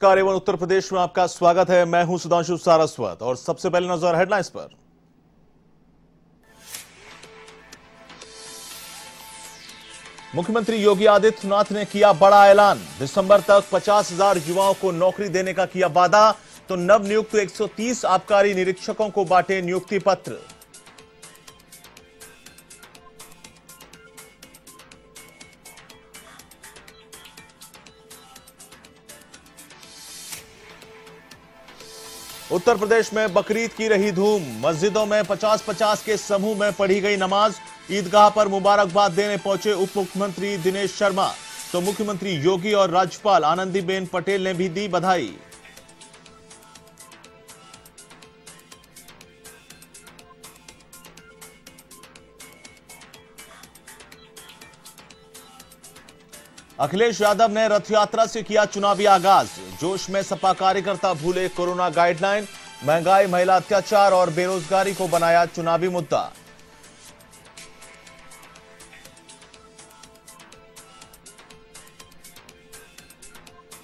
नमस्कार एवं उत्तर प्रदेश में आपका स्वागत है। मैं हूं सुधांशु सारस्वत और सबसे पहले नजर हेडलाइंस पर। मुख्यमंत्री योगी आदित्यनाथ ने किया बड़ा ऐलान। दिसंबर तक 50,000 युवाओं को नौकरी देने का किया वादा, तो नवनियुक्त 130 आबकारी निरीक्षकों को बांटे नियुक्ति पत्र। उत्तर प्रदेश में बकरीद की रही धूम। मस्जिदों में 50-50 के समूह में पढ़ी गई नमाज। ईदगाह पर मुबारकबाद देने पहुंचे उप मुख्यमंत्री दिनेश शर्मा, तो मुख्यमंत्री योगी और राज्यपाल आनंदीबेन पटेल ने भी दी बधाई। अखिलेश यादव ने रथ यात्रा से किया चुनावी आगाज। जोश में सपा कार्यकर्ता भूले कोरोना गाइडलाइन। महंगाई, महिला अत्याचार और बेरोजगारी को बनाया चुनावी मुद्दा।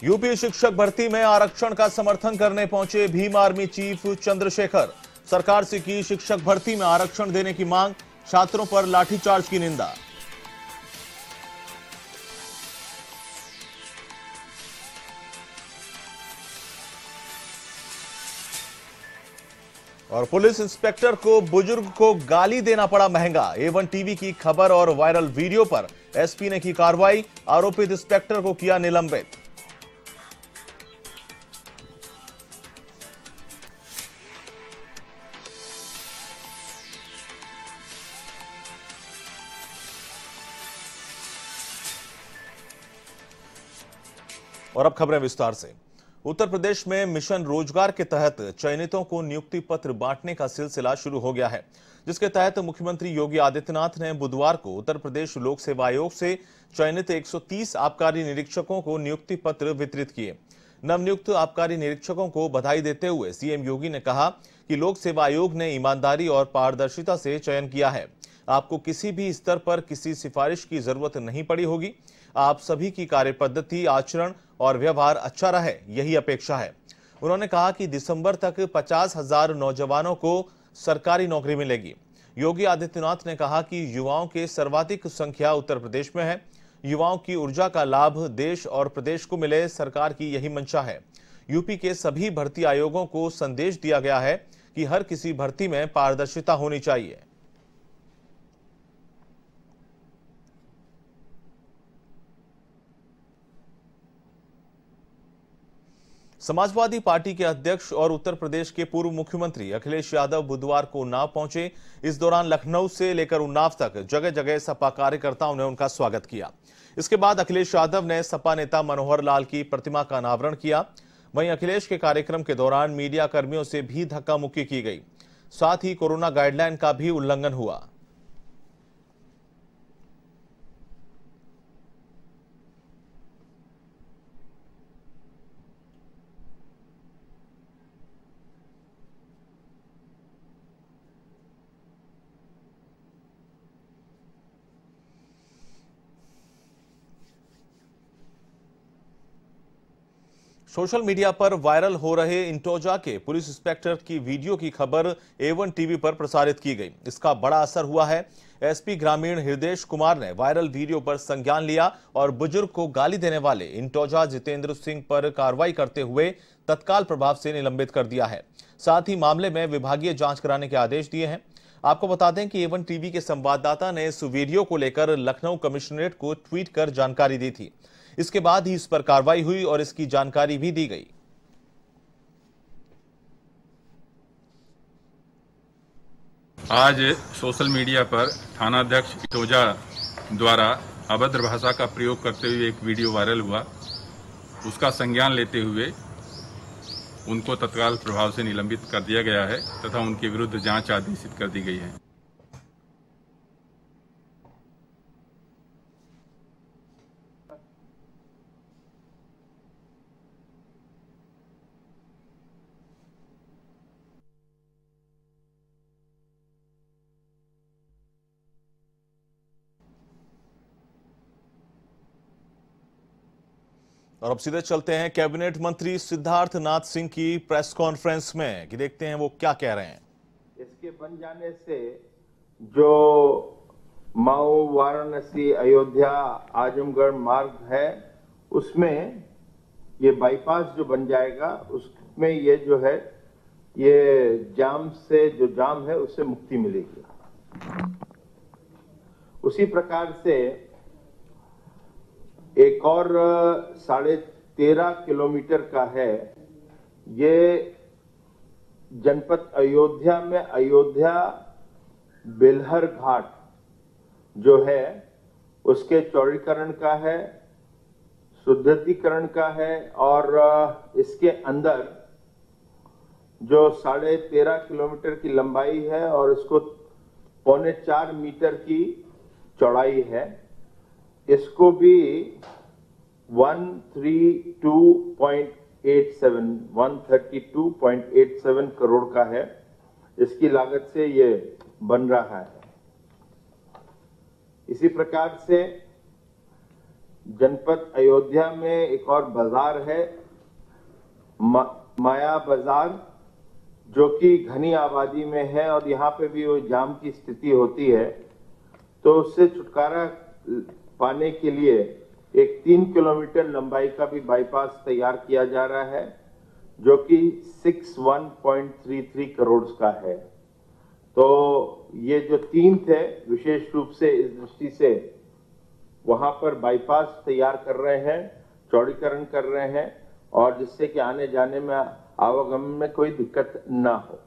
यूपी शिक्षक भर्ती में आरक्षण का समर्थन करने पहुंचे भीम आर्मी चीफ चंद्रशेखर। सरकार से की शिक्षक भर्ती में आरक्षण देने की मांग। छात्रों पर लाठीचार्ज की निंदा। और पुलिस इंस्पेक्टर को बुजुर्ग को गाली देना पड़ा महंगा। A1 टीवी की खबर और वायरल वीडियो पर एसपी ने की कार्रवाई। आरोपित इंस्पेक्टर को किया निलंबित। और अब खबरें विस्तार से। उत्तर प्रदेश में मिशन रोजगार के तहत चयनितों को नियुक्ति पत्र बांटने का सिलसिला शुरू हो गया है, जिसके तहत मुख्यमंत्री योगी आदित्यनाथ ने बुधवार को उत्तर प्रदेश लोक सेवा आयोग से चयनित 130 आबकारी निरीक्षकों को नियुक्ति पत्र वितरित किए। नवनियुक्त आबकारी निरीक्षकों को बधाई देते हुए सीएम योगी ने कहा कि लोक सेवा आयोग ने ईमानदारी और पारदर्शिता से चयन किया है। आपको किसी भी स्तर पर किसी सिफारिश की जरूरत नहीं पड़ी होगी। आप सभी की कार्यपद्धति, आचरण और व्यवहार अच्छा रहे, यही अपेक्षा है। उन्होंने कहा कि दिसंबर तक 50,000 नौजवानों को सरकारी नौकरी मिलेगी। योगी आदित्यनाथ ने कहा कि युवाओं के सर्वाधिक संख्या उत्तर प्रदेश में है। युवाओं की ऊर्जा का लाभ देश और प्रदेश को मिले, सरकार की यही मंशा है। यूपी के सभी भर्ती आयोगों को संदेश दिया गया है कि हर किसी भर्ती में पारदर्शिता होनी चाहिए। समाजवादी पार्टी के अध्यक्ष और उत्तर प्रदेश के पूर्व मुख्यमंत्री अखिलेश यादव बुधवार को उन्नाव पहुंचे। इस दौरान लखनऊ से लेकर उन्नाव तक जगह जगह सपा कार्यकर्ताओं ने उनका स्वागत किया। इसके बाद अखिलेश यादव ने सपा नेता मनोहर लाल की प्रतिमा का अनावरण किया। वहीं अखिलेश के कार्यक्रम के दौरान मीडिया कर्मियों से भी धक्का मुक्की की गई। साथ ही कोरोना गाइडलाइन का भी उल्लंघन हुआ। सोशल मीडिया पर वायरल हो रहे इंटोजा के पुलिस इंस्पेक्टर की वीडियो की खबर A1 टीवी पर प्रसारित की गई। इसका बड़ा असर हुआ है। एसपी ग्रामीण हृदय कुमार ने वायरल वीडियो पर संज्ञान लिया और बुजुर्ग को गाली देने वाले इंटोजा जितेंद्र सिंह पर कार्रवाई करते हुए तत्काल प्रभाव से निलंबित कर दिया है। साथ ही मामले में विभागीय जांच कराने के आदेश दिए हैं। आपको बता दें कि A1 टीवी के संवाददाता ने इस वीडियो को लेकर लखनऊ कमिश्नरेट को ट्वीट कर जानकारी दी थी। इसके बाद ही इस पर कार्रवाई हुई और इसकी जानकारी भी दी गई। आज सोशल मीडिया पर थानाध्यक्ष इंटोजा द्वारा अभद्र भाषा का प्रयोग करते हुए एक वीडियो वायरल हुआ। उसका संज्ञान लेते हुए उनको तत्काल प्रभाव से निलंबित कर दिया गया है तथा उनके विरुद्ध जांच आदेशित कर दी गई है। और अब सीधे चलते हैं कैबिनेट मंत्री सिद्धार्थ नाथ सिंह की प्रेस कॉन्फ्रेंस में कि देखते हैं वो क्या कह रहे हैं। इसके बन जाने से जो मऊ, वाराणसी, अयोध्या, आजमगढ़ मार्ग है उसमें ये बाईपास जो बन जाएगा उसमें ये जो है ये जाम से जो जाम है उससे मुक्ति मिलेगी। उसी प्रकार से एक और 13.5 किलोमीटर का है ये जनपद अयोध्या में अयोध्या बेलहर घाट जो है उसके चौड़ीकरण का है, सुदृढ़ीकरण का है और इसके अंदर जो 13.5 किलोमीटर की लंबाई है और इसको 3.25 मीटर की चौड़ाई है, इसको भी 132.87 करोड़ का है। इसकी लागत से ये बन रहा है। इसी प्रकार से जनपद अयोध्या में एक और बाजार है माया बाजार जो कि घनी आबादी में है और यहाँ पे भी वो जाम की स्थिति होती है, तो उससे छुटकारा पाने के लिए एक 3 किलोमीटर लंबाई का भी बाईपास तैयार किया जा रहा है जो कि 61.33 करोड़ का है। तो ये जो 3 थे विशेष रूप से इस दृष्टि से वहां पर बाईपास तैयार कर रहे हैं, चौड़ीकरण कर रहे हैं और जिससे कि आने जाने में आवागमन में कोई दिक्कत ना हो।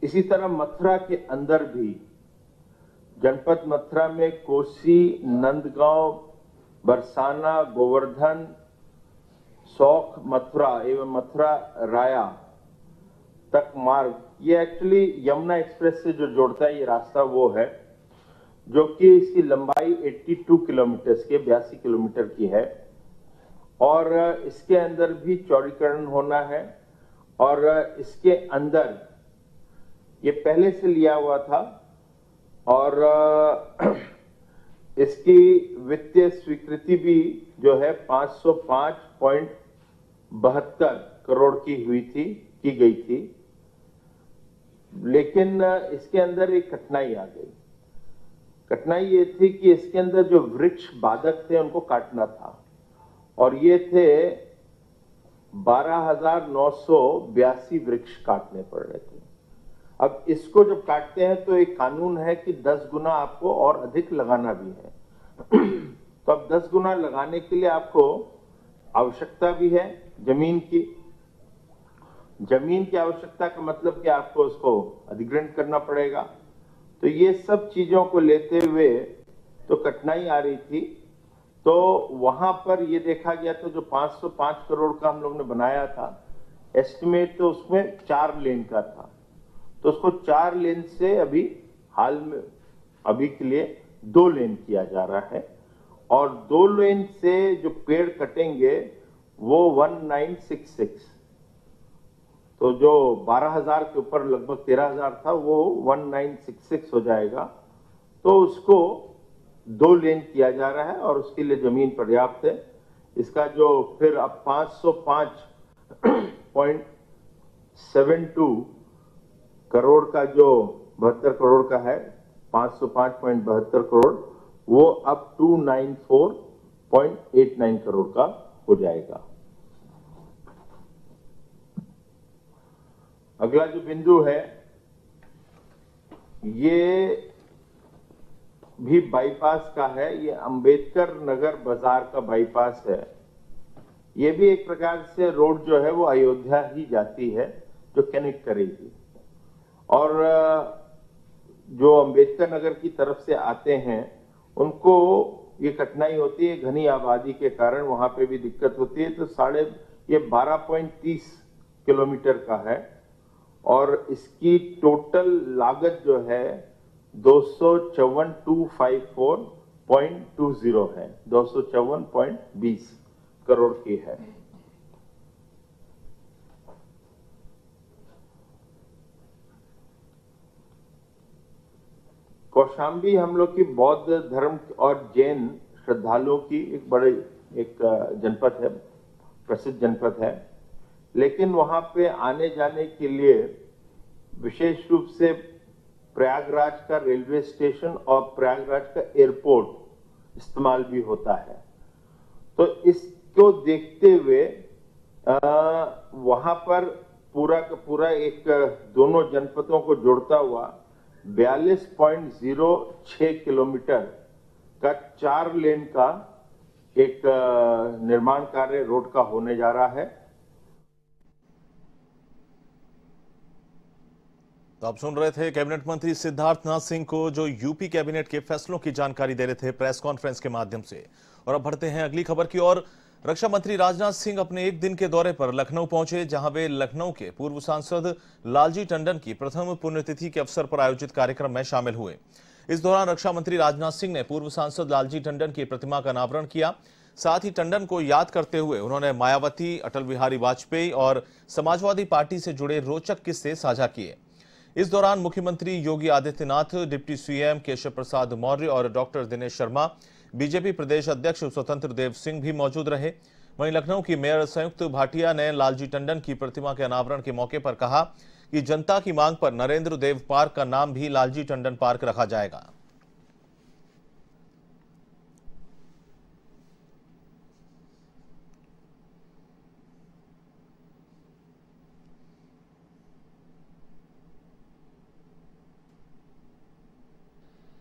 इसी तरह मथुरा के अंदर भी जनपद मथुरा में कोसी, नंदगांव, बरसाना, गोवर्धन, सौख, मथुरा एवं मथुरा राया तक मार्ग, ये एक्चुअली यमुना एक्सप्रेस से जो जोड़ता है ये रास्ता वो है जो कि इसकी लंबाई 82 किलोमीटर के 82 किलोमीटर की है और इसके अंदर भी चौड़ीकरण होना है और इसके अंदर ये पहले से लिया हुआ था और इसकी वित्तीय स्वीकृति भी जो है 505.72 करोड़ की गई थी, लेकिन इसके अंदर एक कठिनाई आ गई। कठिनाई ये थी कि इसके अंदर जो वृक्ष बाधक थे उनको काटना था और ये थे 12,982 वृक्ष काटने पड़ रहे थे। अब इसको जब काटते हैं तो एक कानून है कि 10 गुना आपको और अधिक लगाना भी है। तो अब 10 गुना लगाने के लिए आपको आवश्यकता भी है जमीन की। जमीन की आवश्यकता का मतलब कि आपको उसको अधिग्रहण करना पड़ेगा। तो ये सब चीजों को लेते हुए तो कठिनाई आ रही थी। तो वहां पर ये देखा गया तो जो 505 करोड़ का हम लोग ने बनाया था एस्टिमेट, तो उसमें 4 लेन का था, तो उसको 4 लेन से अभी हाल में अभी के लिए 2 लेन किया जा रहा है और 2 लेन से जो पेड़ कटेंगे वो 1966, तो जो 12,000 के ऊपर लगभग 13,000 था वो 1966 हो जाएगा। तो उसको 2 लेन किया जा रहा है और उसके लिए जमीन पर्याप्त है। इसका जो फिर अब 505.72 करोड़ का जो 72 करोड़ का है, 505.72 करोड़, वो अब 294.89 करोड़ का हो जाएगा। अगला जो बिंदु है ये भी बाईपास का है, ये अंबेडकर नगर बाजार का बाईपास है। ये भी एक प्रकार से रोड जो है वो अयोध्या ही जाती है जो कनेक्ट करेगी और जो अंबेडकर नगर की तरफ से आते हैं उनको ये कठिनाई होती है, घनी आबादी के कारण वहां पे भी दिक्कत होती है। तो 12.30 किलोमीटर का है और इसकी टोटल लागत जो है 254,254.20 है, 254.20 करोड़ की है। कौशाम्बी हम लोग की बौद्ध धर्म और जैन श्रद्धालुओं की एक जनपद है, प्रसिद्ध जनपद है, लेकिन वहां पे आने जाने के लिए विशेष रूप से प्रयागराज का रेलवे स्टेशन और प्रयागराज का एयरपोर्ट इस्तेमाल भी होता है। तो इसको देखते हुए वहां पर पूरा का पूरा एक दोनों जनपदों को जोड़ता हुआ 42.06 किलोमीटर का 4 लेन का एक निर्माण कार्य रोड का होने जा रहा है। तो आप सुन रहे थे कैबिनेट मंत्री सिद्धार्थनाथ सिंह को, जो यूपी कैबिनेट के फैसलों की जानकारी दे रहे थे प्रेस कॉन्फ्रेंस के माध्यम से। और अब बढ़ते हैं अगली खबर की ओर। रक्षा मंत्री राजनाथ सिंह अपने एक दिन के दौरे पर लखनऊ पहुंचे, जहां वे लखनऊ के पूर्व सांसद लालजी टंडन की प्रथम पुण्यतिथि के अवसर पर आयोजित कार्यक्रम में शामिल हुए। इस दौरान रक्षा मंत्री राजनाथ सिंह ने पूर्व सांसद लालजी टंडन की प्रतिमा का अनावरण किया। साथ ही टंडन को याद करते हुए उन्होंने मायावती, अटल बिहारी वाजपेयी और समाजवादी पार्टी से जुड़े रोचक किस्से साझा किए। इस दौरान मुख्यमंत्री योगी आदित्यनाथ, डिप्टी सीएम केशव प्रसाद मौर्य और डॉक्टर दिनेश शर्मा, बीजेपी प्रदेश अध्यक्ष स्वतंत्र देव सिंह भी मौजूद रहे। वहीं लखनऊ की मेयर संयुक्त भाटिया ने लालजी टंडन की प्रतिमा के अनावरण के मौके पर कहा कि जनता की मांग पर नरेंद्र देव पार्क का नाम भी लालजी टंडन पार्क रखा जाएगा।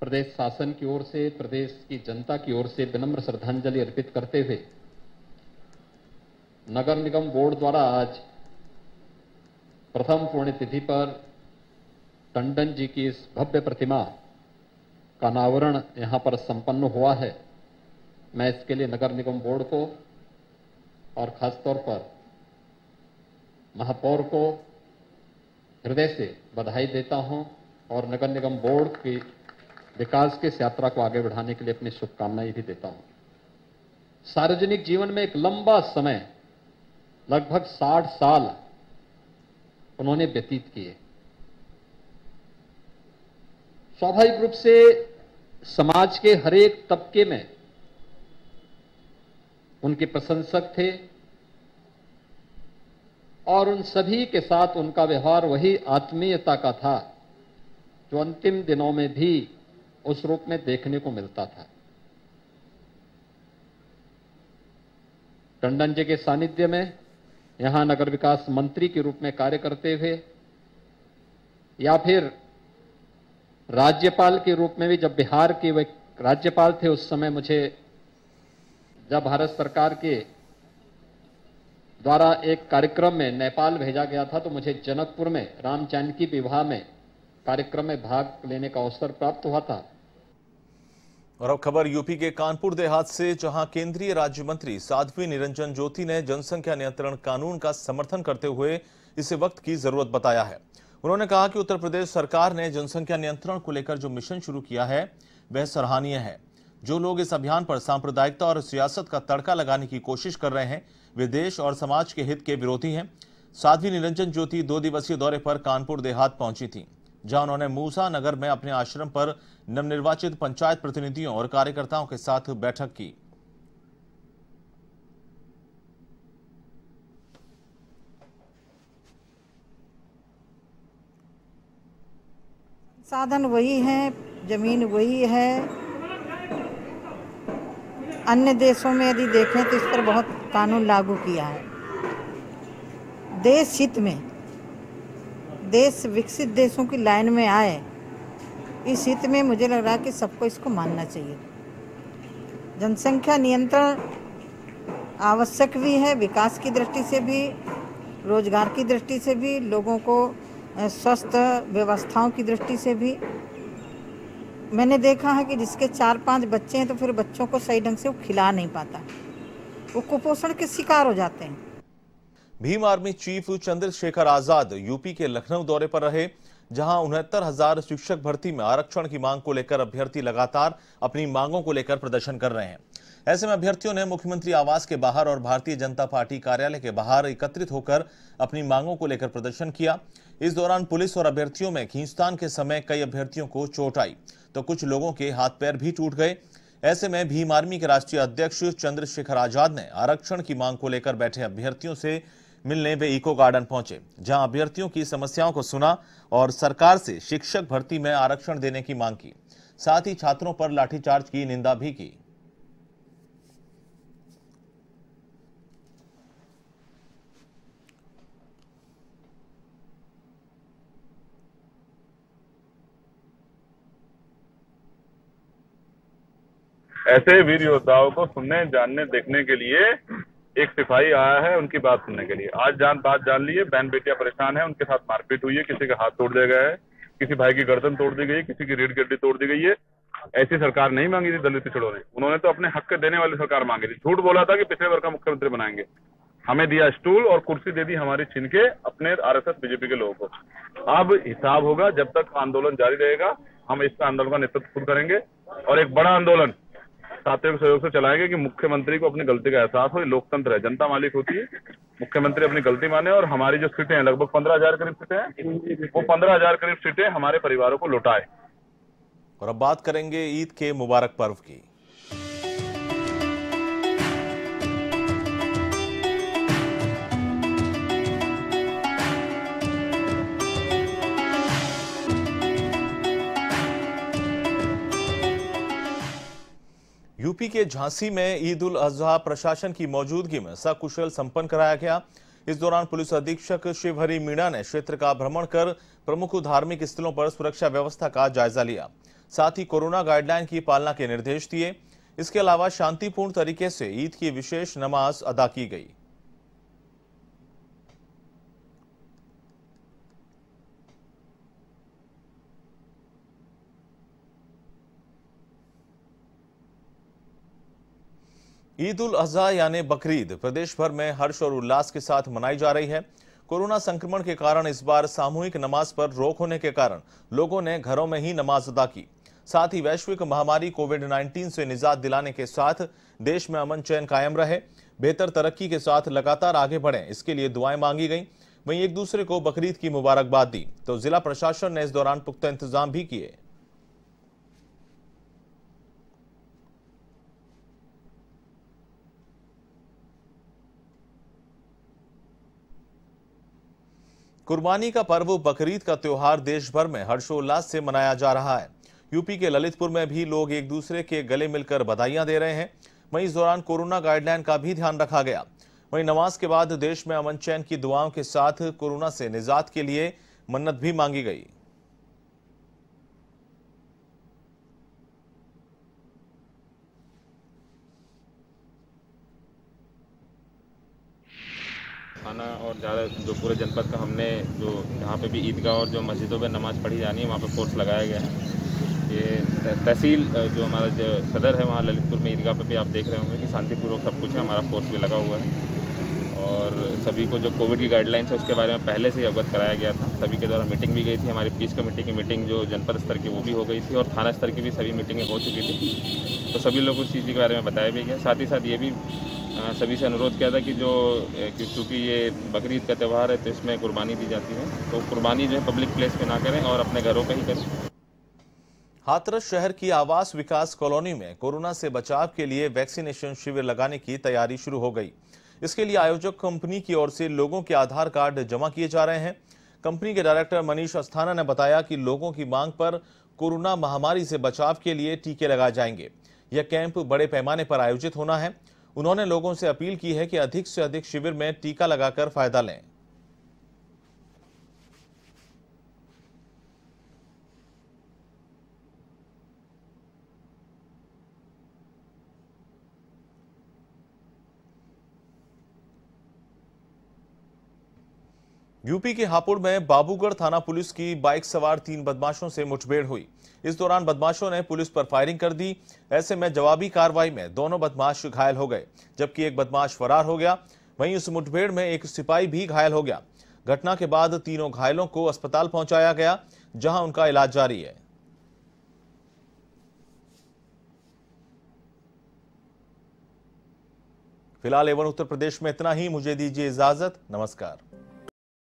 प्रदेश शासन की ओर से, प्रदेश की जनता की ओर से विनम्र श्रद्धांजलि अर्पित करते हुए नगर निगम बोर्ड द्वारा आज प्रथम पुण्यतिथि पर टंडन जी की इस भव्य प्रतिमा का अनावरण यहां पर संपन्न हुआ है। मैं इसके लिए नगर निगम बोर्ड को और खासतौर पर महापौर को हृदय से बधाई देता हूं और नगर निगम बोर्ड की विकास की इस यात्रा को आगे बढ़ाने के लिए अपनी शुभकामनाएं भी देता हूं। सार्वजनिक जीवन में एक लंबा समय, लगभग 60 साल उन्होंने व्यतीत किए। स्वाभाविक रूप से समाज के हर एक तबके में उनके प्रशंसक थे और उन सभी के साथ उनका व्यवहार वही आत्मीयता का था जो अंतिम दिनों में भी उस रूप में देखने को मिलता था। टंडन जी के सानिध्य में यहां नगर विकास मंत्री के रूप में कार्य करते हुए या फिर राज्यपाल के रूप में भी, जब बिहार के वे राज्यपाल थे उस समय मुझे जब भारत सरकार के द्वारा एक कार्यक्रम में नेपाल भेजा गया था तो मुझे जनकपुर में राम जानकी विवाह में कार्यक्रम में भाग लेने का अवसर प्राप्त हुआ था। और अब खबर यूपी के कानपुर देहात से, जहां केंद्रीय राज्य मंत्री साध्वी निरंजन ज्योति ने जनसंख्या नियंत्रण कानून का समर्थन करते हुए इसे वक्त की जरूरत बताया है। उन्होंने कहा कि उत्तर प्रदेश सरकार ने जनसंख्या नियंत्रण को लेकर जो मिशन शुरू किया है वह सराहनीय है। जो लोग इस अभियान पर सांप्रदायिकता और सियासत का तड़का लगाने की कोशिश कर रहे हैं वे देश और समाज के हित के विरोधी हैं। साध्वी निरंजन ज्योति 2 दिवसीय दौरे पर कानपुर देहात पहुंची थी, जहां उन्होंने मूसा नगर में अपने आश्रम पर नवनिर्वाचित पंचायत प्रतिनिधियों और कार्यकर्ताओं के साथ बैठक की। साधन वही है, जमीन वही है। अन्य देशों में यदि देखें तो इस पर बहुत कानून लागू किया है। देश हित में, देश विकसित देशों की लाइन में आए, इस हित में मुझे लग रहा है कि सबको इसको मानना चाहिए। जनसंख्या नियंत्रण आवश्यक भी है, विकास की दृष्टि से भी, रोजगार की दृष्टि से भी, लोगों को स्वस्थ व्यवस्थाओं की दृष्टि से भी। मैंने देखा है कि जिसके 4-5 बच्चे हैं तो फिर बच्चों को सही ढंग से वो खिला नहीं पाता, वो कुपोषण के शिकार हो जाते हैं। Bhim army chief Chandrashekhar Azad UP के लखनऊ दौरे पर रहे, जहां 69,000 शिक्षक भर्ती में आरक्षण की मांग को लेकर अभ्यर्थी लगातार अपनी मांगों को लेकर प्रदर्शन कर रहे हैं। ऐसे में अभ्यर्थियों ने मुख्यमंत्री आवास के बाहर और भारतीय जनता पार्टी कार्यालय के बाहर एकत्रित होकर अपनी मांगों को लेकर प्रदर्शन किया। इस दौरान पुलिस और अभ्यर्थियों में खींचतान के समय कई अभ्यर्थियों को चोट आई तो कुछ लोगों के हाथ पैर भी टूट गए। ऐसे में भीम आर्मी के राष्ट्रीय अध्यक्ष चंद्रशेखर आजाद ने आरक्षण की मांग को लेकर बैठे अभ्यर्थियों से मिलने वे इको गार्डन पहुंचे, जहां अभ्यर्थियों की समस्याओं को सुना और सरकार से शिक्षक भर्ती में आरक्षण देने की मांग की। साथ ही छात्रों पर लाठीचार्ज की निंदा भी की। ऐसे वीर योद्धाओं को सुनने, जानने, देखने के लिए एक सिपाही आया है, उनकी बात सुनने के लिए। आज बात जान लिए, बहन बेटियां परेशान है, उनके साथ मारपीट हुई है, किसी का हाथ तोड़ दिया गया है, किसी भाई की गर्दन तोड़ दी गई, किसी की रीढ़ की हड्डी तोड़ दी गई है। ऐसी सरकार नहीं मांगी थी दलित पिछड़ों ने, उन्होंने तो अपने हक देने वाली सरकार मांगी थी। झूठ बोला था कि पिछले वर्ग का मुख्यमंत्री बनाएंगे, हमें दिया स्टूल और कुर्सी दे दी हमारी छीन के अपने आरएसएस बीजेपी के लोगों को। अब हिसाब होगा, जब तक आंदोलन जारी रहेगा हम इस आंदोलन का नेतृत्व खुद करेंगे और एक बड़ा आंदोलन साथियों के सहयोग से चलाएंगे कि मुख्यमंत्री को अपनी गलती का एहसास हो। ये लोकतंत्र है, जनता मालिक होती है, मुख्यमंत्री अपनी गलती माने और हमारी जो सीटें हैं, लगभग 15,000 करीब सीटें हैं, वो 15,000 करीब सीटें हमारे परिवारों को लौटाए। और अब बात करेंगे ईद के मुबारक पर्व की। यूपी के झांसी में ईद उल अजहा प्रशासन की मौजूदगी में सकुशल संपन्न कराया गया। इस दौरान पुलिस अधीक्षक शिवहरी मीणा ने क्षेत्र का भ्रमण कर प्रमुख धार्मिक स्थलों पर सुरक्षा व्यवस्था का जायजा लिया। साथ ही कोरोना गाइडलाइन की पालना के निर्देश दिए। इसके अलावा शांतिपूर्ण तरीके से ईद की विशेष नमाज अदा की गई। ईद उल अजहा यानी बकरीद प्रदेश भर में हर्ष और उल्लास के साथ मनाई जा रही है। कोरोना संक्रमण के कारण इस बार सामूहिक नमाज पर रोक होने के कारण लोगों ने घरों में ही नमाज अदा की। साथ ही वैश्विक महामारी कोविड-19 से निजात दिलाने के साथ देश में अमन चैन कायम रहे, बेहतर तरक्की के साथ लगातार आगे बढ़ें, इसके लिए दुआएं मांगी गई। वहीं एक दूसरे को बकरीद की मुबारकबाद दी तो जिला प्रशासन ने इस दौरान पुख्ता इंतजाम भी किए। कुर्बानी का पर्व बकरीद का त्योहार देश भर में हर्षोल्लास से मनाया जा रहा है। यूपी के ललितपुर में भी लोग एक दूसरे के गले मिलकर बधाइयां दे रहे हैं। वहीं इस दौरान कोरोना गाइडलाइन का भी ध्यान रखा गया। वहीं नमाज के बाद देश में अमन चैन की दुआओं के साथ कोरोना से निजात के लिए मन्नत भी मांगी गई। थाना और ज़्यादा जो पूरे जनपद का हमने जो जहाँ पे भी ईदगाह और जो मस्जिदों पे नमाज़ पढ़ी जानी है वहाँ पे फोर्स लगाया गया है। ये तहसील जो हमारा जो सदर है वहाँ ललितपुर में ईदगाह पे भी आप देख रहे होंगे कि शांतिपूर्वक सब कुछ है, हमारा फोर्स भी लगा हुआ है और सभी को जो कोविड की गाइडलाइंस है उसके बारे में पहले से ही अवगत कराया गया था। सभी के द्वारा मीटिंग भी गई थी, हमारी पीस कमेटी की मीटिंग जो जनपद स्तर की वो भी हो गई थी और थाना स्तर की भी सभी मीटिंगें हो चुकी थी, तो सभी लोगों को इस चीज़ के बारे में बताया भी गया। साथ ही साथ ये भी सभी से अनुरोध किया था कि क्योंकि ये बकरीद का त्यौहार है तो इसमें कुर्बानी दी जाती है, तो कुर्बानी जो है पब्लिक प्लेस पे ना करें और अपने घरों पे ही करें। हाथरस शहर की आवास विकास कॉलोनी में कोरोना से बचाव के लिए वैक्सीनेशन शिविर लगाने की तैयारी शुरू हो गई। इसके लिए आयोजक कंपनी की ओर से लोगों के आधार कार्ड जमा किए जा रहे हैं। कंपनी के डायरेक्टर मनीष अस्थाना ने बताया कि लोगों की मांग पर कोरोना महामारी से बचाव के लिए टीके लगाए जाएंगे। यह कैंप बड़े पैमाने पर आयोजित होना है। उन्होंने लोगों से अपील की है कि अधिक से अधिक शिविर में टीका लगाकर फायदा लें। यूपी के हापुड़ में बाबूगढ़ थाना पुलिस की बाइक सवार 3 बदमाशों से मुठभेड़ हुई। इस दौरान बदमाशों ने पुलिस पर फायरिंग कर दी। ऐसे में जवाबी कार्रवाई में दोनों बदमाश घायल हो गए, जबकि एक बदमाश फरार हो गया। वहीं उस मुठभेड़ में एक सिपाही भी घायल हो गया। घटना के बाद तीनों घायलों को अस्पताल पहुंचाया गया, जहां उनका इलाज जारी है। फिलहाल एवं उत्तर प्रदेश में इतना ही। मुझे दीजिए इजाजत। नमस्कार।